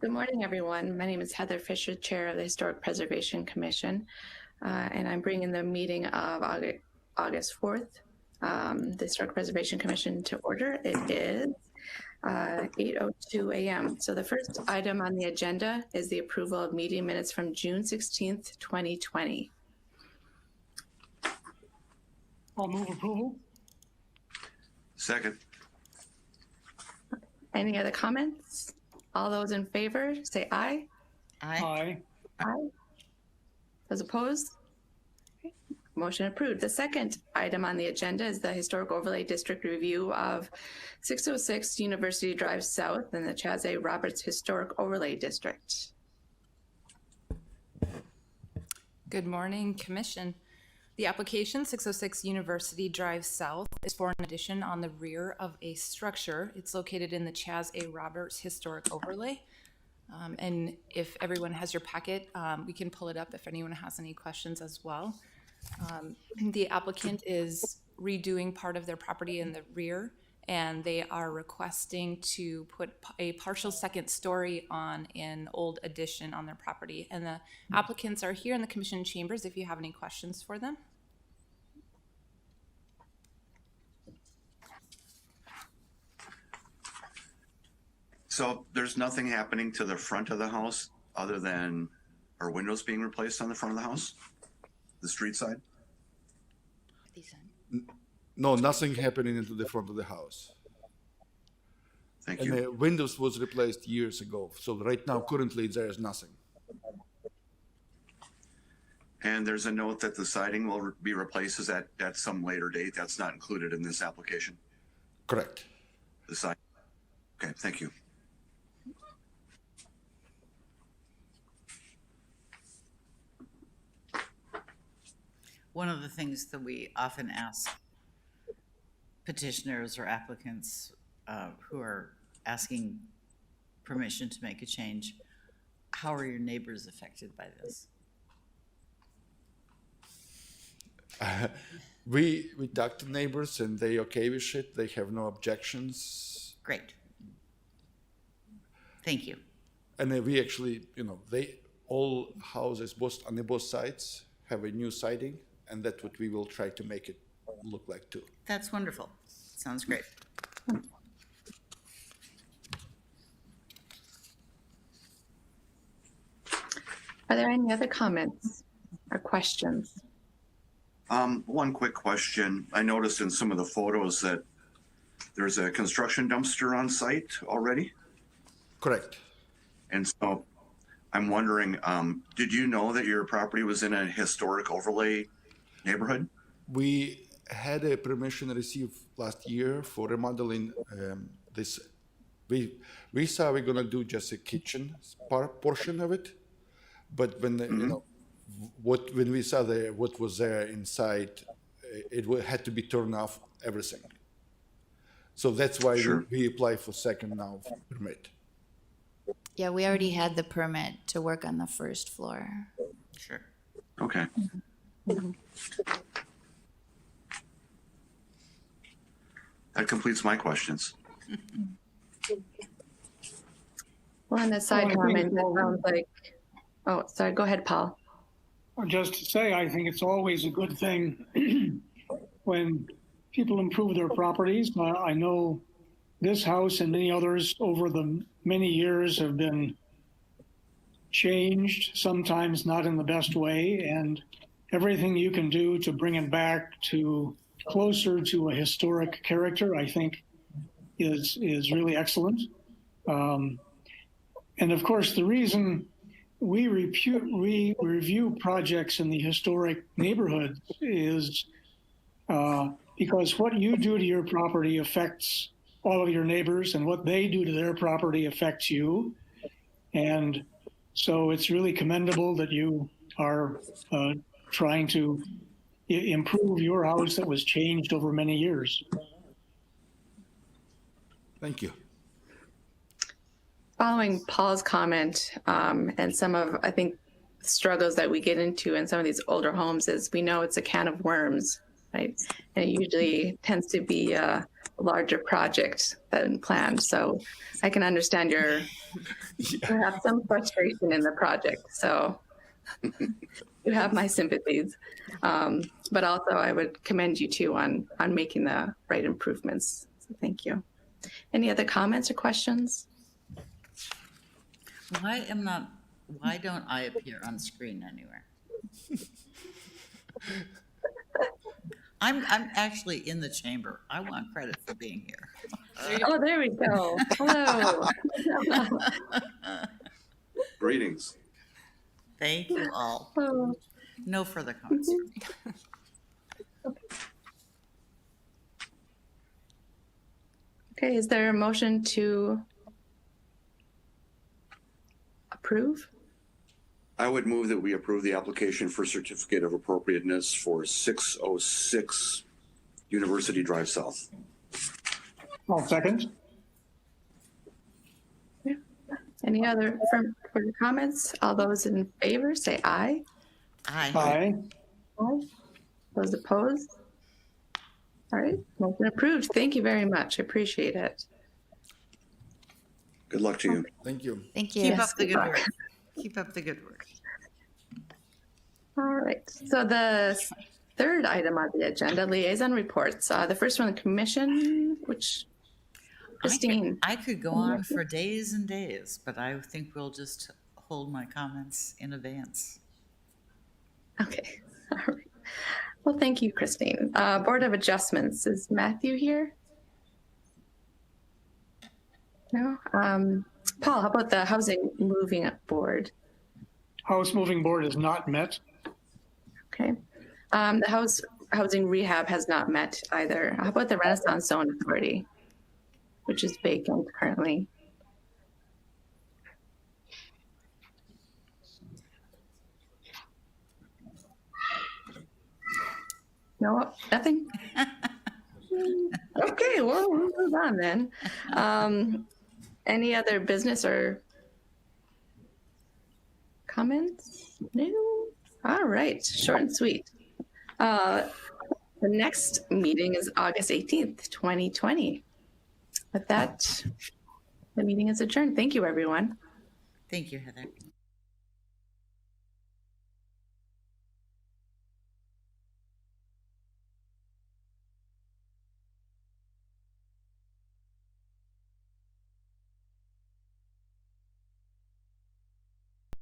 Good morning, everyone. My name is Heather Fisher, Chair of the Historic Preservation Commission, and I'm bringing the meeting of August 4th, the Historic Preservation Commission to order. It is 8:02 a.m. So the first item on the agenda is the approval of meeting minutes from June 16th, 2020. I'll move approval. Second. Any other comments? All those in favor, say aye. Aye. Aye. Those opposed? Okay. Motion approved. The second item on the agenda is the Historic Overlay District review of 606 University Drive South in the Chasse Roberts Historic Overlay District. Good morning, Commission. The application 606 University Drive South is for an addition on the rear of a structure. It's located in the Chasse Roberts Historic Overlay. And if everyone has your packet, we can pull it up if anyone has any questions as well. The applicant is redoing part of their property in the rear, and they are requesting to put a partial second story on an old addition on their property. And the applicants are here in the Commission chambers if you have any questions for them. So there's nothing happening to the front of the house other than our windows being replaced on the front of the house? The street side? No, nothing happening into the front of the house. Thank And you. the windows was replaced years ago. So right now, currently, there is nothing. And there's a note that the siding will be replaced at some later date. That's not included in this application. Correct. The siding. Okay, thank you. One of the things that we often ask petitioners or applicants who are asking permission to make a change, how are your neighbors affected by this? We talk to neighbors and they okay with it. They have no objections. Great. Thank you. And we actually, they all houses on both sides have a new siding, and that's what we will try to make it look like too. That's wonderful. Sounds great. Are there any other comments or questions? One quick question. I noticed in some of the photos that there's a construction dumpster on site already. Correct. And so I'm wondering, did you know that your property was in a historic overlay neighborhood? We had a permission received last year for remodeling this. We saw we're gonna do just a kitchen portion of it, but when when we saw what was there inside, it had to be turned off everything. So that's why we apply for second now permit. Yeah, we already had the permit to work on the first floor. Sure. Okay. That completes my questions. Well, on the side comment, it sounds like, oh, sorry, go ahead, Paul. Just to say, I think it's always a good thing when people improve their properties. I know this house and many others over the many years have been changed, sometimes not in the best way, and everything you can do to bring it back to closer to a historic character, I think is really excellent. And of course, the reason we review projects in the historic neighborhood is because what you do to your property affects all of your neighbors, and what they do to their property affects you. And so it's really commendable that you are trying to improve your house that was changed over many years. Thank you. Following Paul's comment and some of, I think, struggles that we get into in some of these older homes is we know it's a can of worms, right? And it usually tends to be larger project than planned. So I can understand you have some frustration in the project. So you have my sympathies. But also I would commend you too on making the right improvements. So thank you. Any other comments or questions? Why don't I appear on screen anywhere? I'm actually in the chamber. I want credit for being here. Oh, there we go. Hello. Greetings. Thank you all. Oh, No further comments. okay, is there a motion to approve? I would move that we approve the application for certificate of appropriateness for 606 University Drive South. I'll second. Any other further comments? All those in favor say aye. Aye. Aye. Aye. Those opposed? All right, motion approved. Thank you very much. I appreciate it. Good luck to you. Thank you. Thank you. Keep up the good work. Keep up the good work. All right, so the third item on the agenda, liaison reports. The first one, the commission, which Christine. I could go on for days and days, but I think we'll just hold my comments in advance. Okay, all right. Well, thank you, Christine. Board of Adjustments, is Matthew here? No? Paul, how about the Housing Moving Board? House Moving Board is not met. Okay. The Housing Rehab has not met either. How about the Renaissance Zone Authority, which is vacant currently? No, nothing? Okay, well, we'll move on then. Any other business or comments? No? All right, short and sweet. The next meeting is August 18th, 2020. With that, the meeting is adjourned. Thank you, everyone. Thank you, Heather.